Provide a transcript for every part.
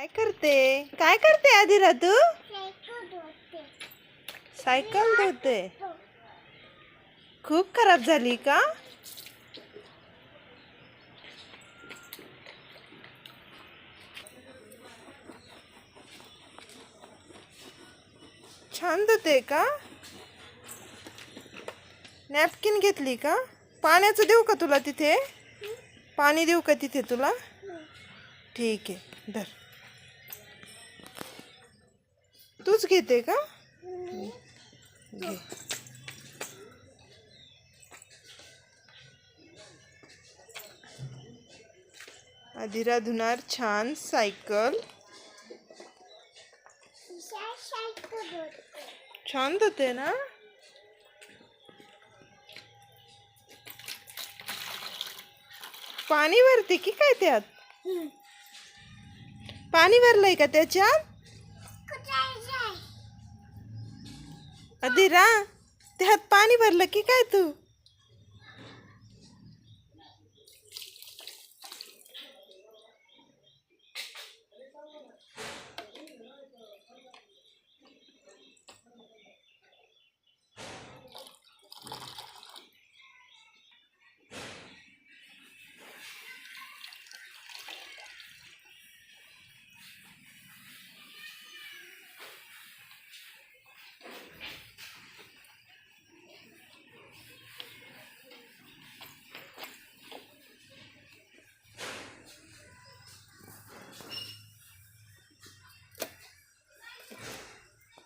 काय करते आदिरा तू? सायकल धुते. खूप खराब झाली का? छान धुते का? नॅपकिन घेतली का? पाण्याचं देऊ का तुला तिथे? पाणी देऊ का तिथे तुला? ठीक आहे, धर. तूच घेते का? घे. आदिरा धुणार छान सायकल. छान धुते ना? पाणी भरते की काय त्यात? पाणी भरलंय का त्याच्यात? आदिरा, त्यात पाणी भरलं की काय तू?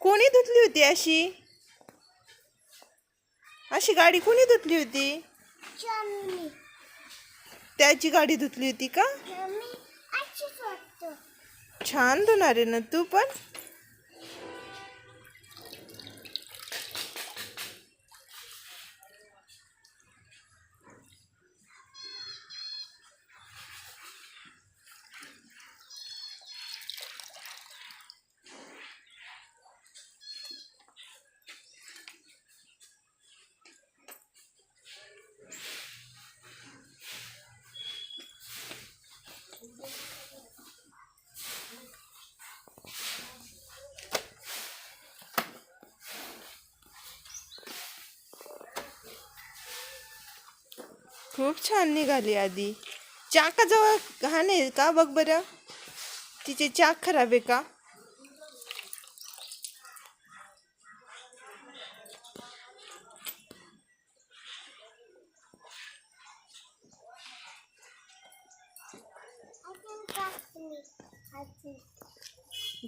कोणी धुतली होती अशी? अशी गाडी कोणी धुतली होती? त्याची गाडी धुतली होती का? छान धुणार आहे ना तू पण? खूप छान निघाली. आधी चाकाजवळ घाण आहे का बघ बरं. तिचे चाक खराब आहे का?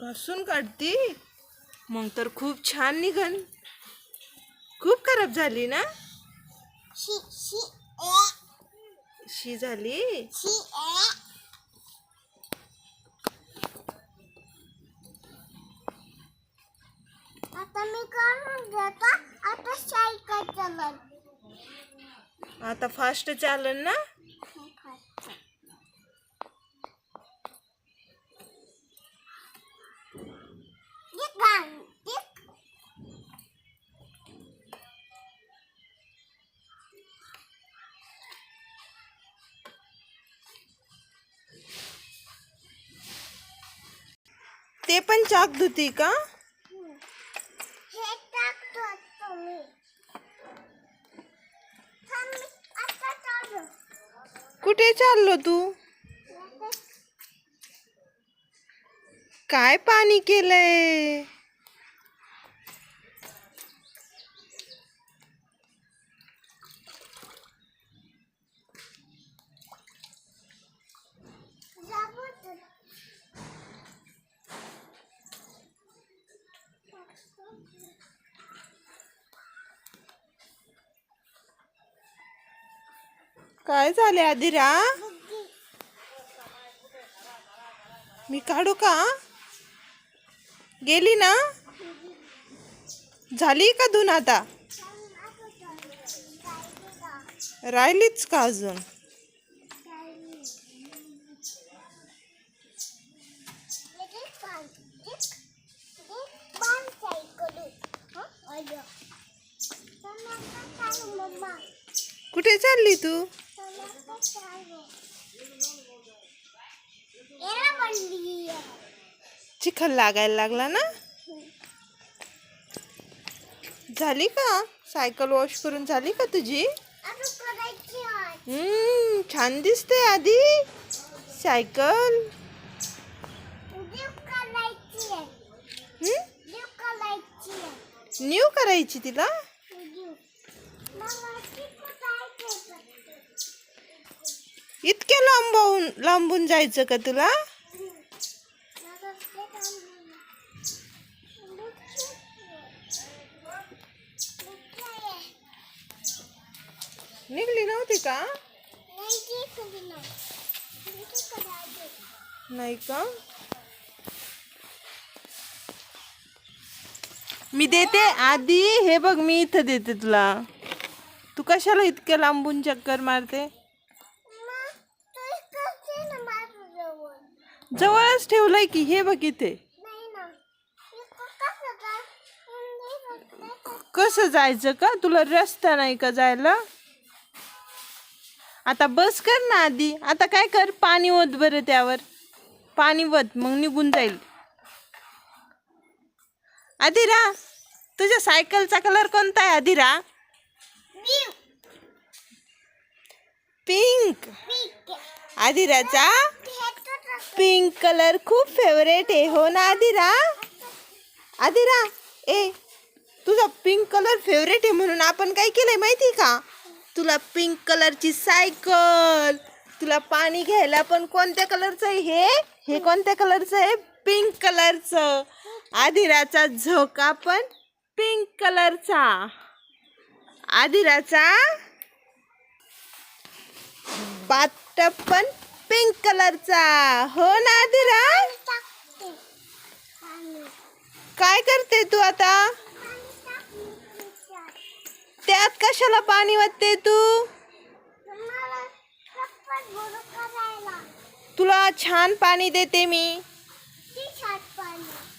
घासून काढती मग तर खूप छान निघन. खूप खराब झाली ना? शी झाली. आता मी काढून देतो. आता सायकल चालव. आता फास्ट चालन ना? ते पण चाक धुती का? हे टाकतो तुम्ही. आता चालू. कुठे चाललो तू? काय पाणी केलंय? काय झाले आदिरा? मी काढू का? गेली ना? झाली का धुन आता? राहिलीच का अजून? कुठे चालली तू? याला बनली. चिखल लागायला लागला ना. झाली का सायकल वॉश करून झाली का तुझी? अजून करायची आहे. छान दिसते आधी सायकल. न्यू करायची आहे. न्यू करायची आहे. न्यू करायची तिला. न्यू. मला तिथं जायचंय. इतक्या लांबून जायचं का तुला? मला ते काम निघली नव्हती का? नाही की कधी नाही. नाही का? मी देते आधी. हे बघ मी इथं देते तुला. तू कशाला इतक्या लांबून चक्कर मारते? जवळच ठेवलंय की. हे बघ इथे. कसं जायचं का? तुला रस्ता नाही का जायला? आता बस कर ना आधी. आता काय कर, पाणी ओत बरं त्यावर. पाणी ओत, मग निघून जाईल. आदिरा, तुझ्या सायकलचा कलर कोणता आहे आदिरा? पिंक. आदिराचा पिंक कलर खूप फेवरेट आहे हो ना आदिरा? आदिरा, तुझा पिंक कलर फेवरेट आहे म्हणून आपण काय केलंय माहिती का? तुला पिंक कलरची सायकल. तुला पाणी घ्यायला पण कोणत्या कलरचं आहे हे कोणत्या कलरचं आहे? पिंक कलरचं. आदिराचा झोका पण पिंक कलरचा. आदिराचा बाथटब पण पिंक कलरचा. हो ना आदिरा? काय करते तू आता? त्यात कशाला पाणी वाटते तू? तुला छान पाणी देते मी.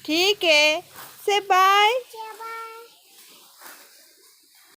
ठीक आहे. से बाय.